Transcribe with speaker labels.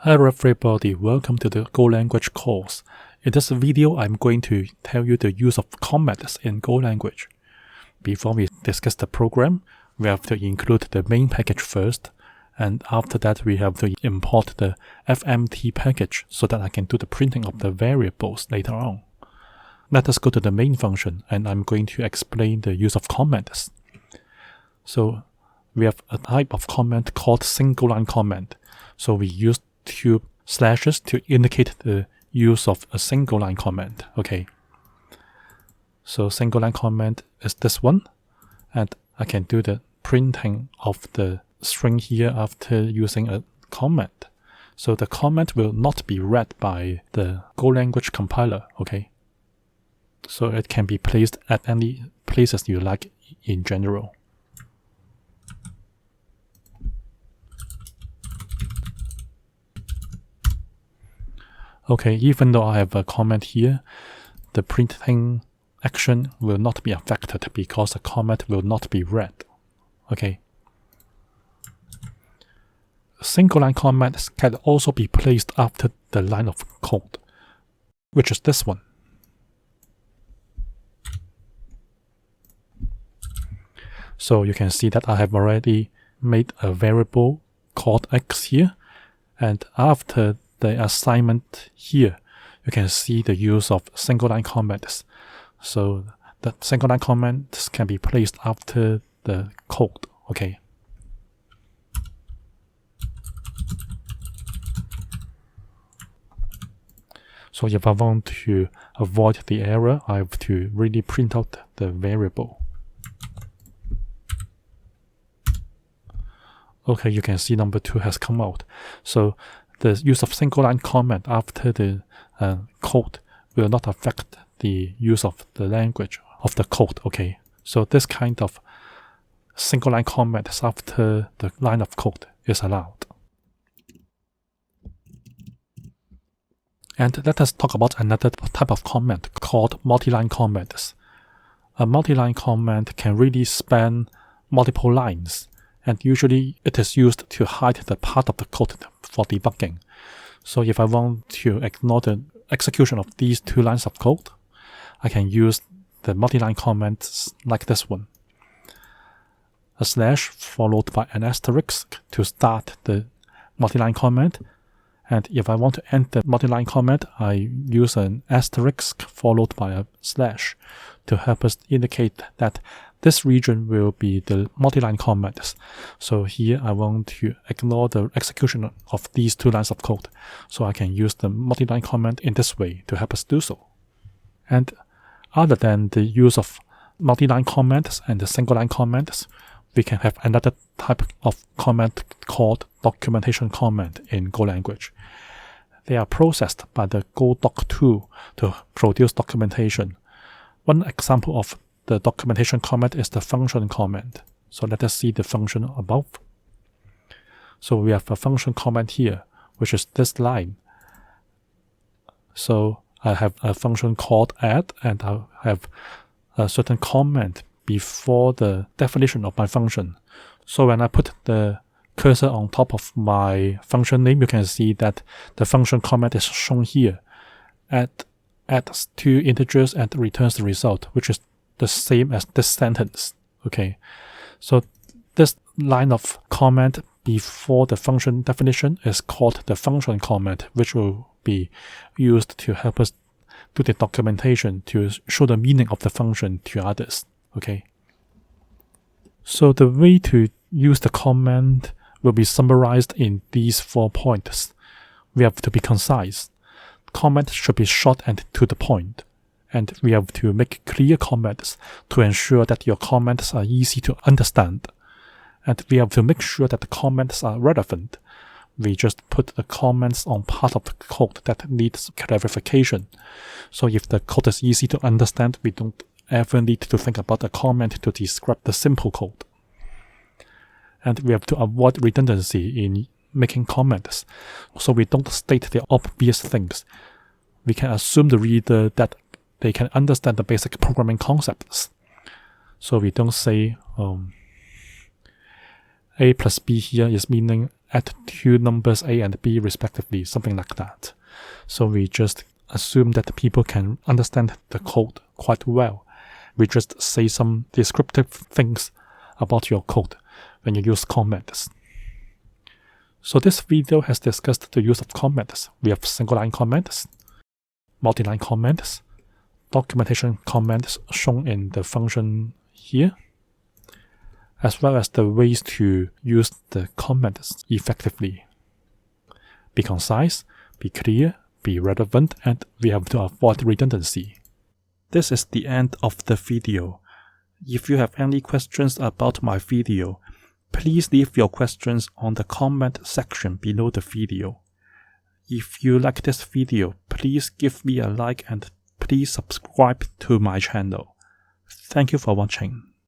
Speaker 1: Hello everybody, welcome to the Go language course. In this video, I'm going to tell you the use of comments in Go language. Before we discuss the program, we have to include the main package first, and after that we have to import the fmt package so that I can do the printing of the variables later on. Let us go to the main function, and I'm going to explain the use of comments. So we have a type of comment called single line comment. So we use two slashes to indicate the use of a single line comment. Okay. So single line comment is this one, and I can do the printing of the string here after using a comment. So the comment will not be read by the Go language compiler. Okay. So it can be placed at any places you like in general. Okay, even though I have a comment here, the printing action will not be affected because the comment will not be read. Okay. Single line comments can also be placed after the line of code, which is this one. So you can see that I have already made a variable called x here, and after the assignment here, you can see the use of single line comments. So the single line comments can be placed after the code. Okay. So if I want to avoid the error, I have to really print out the variable. Okay, you can see number 2 has come out. So the use of single line comment after the code will not affect the use of the language of the code. Okay, so this kind of single line comments after the line of code is allowed. And let us talk about another type of comment called multi-line comments. A multi-line comment can really span multiple lines, and usually it is used to hide the part of the code for debugging. So if I want to ignore the execution of these two lines of code, I can use the multi-line comments like this one. A slash followed by an asterisk to start the multi-line comment. And if I want to end the multi-line comment, I use an asterisk followed by a slash to help us indicate that this region will be the multi-line comments. So here I want to ignore the execution of these two lines of code. So I can use the multi-line comment in this way to help us do so. And other than the use of multi-line comments and the single line comments, we can have another type of comment called documentation comment in Go language. They are processed by the GoDoc tool to produce documentation. One example of the documentation comment is the function comment. So let us see the function above. So we have a function comment here, which is this line. So I have a function called add, and I have a certain comment before the definition of my function. So when I put the cursor on top of my function name, you can see that the function comment is shown here. Adds two integers and returns the result, which is the same as this sentence. Okay, so this line of comment before the function definition is called the function comment, which will be used to help us do the documentation to show the meaning of the function to others. Okay, so the way to use the comment will be summarized in these 4 points. We have to be concise. Comments should be short and to the point. And we have to make clear comments to ensure that your comments are easy to understand. And we have to make sure that the comments are relevant. We just put the comments on part of the code that needs clarification. So if the code is easy to understand, we don't ever need to think about a comment to describe the simple code. And we have to avoid redundancy in making comments. So we don't state the obvious things. We can assume the reader that they can understand the basic programming concepts. So we don't say A plus B here is meaning add two numbers A and B respectively, something like that. So we just assume that people can understand the code quite well. We just say some descriptive things about your code when you use comments. So this video has discussed the use of comments. We have single-line comments, multi-line comments, documentation comments shown in the function here, as well as the ways to use the comments effectively. Be concise, be clear, be relevant, and we have to avoid redundancy. This is the end of the video. If you have any questions about my video, please leave your questions on the comment section below the video. If you like this video, please give me a like and please subscribe to my channel. Thank you for watching.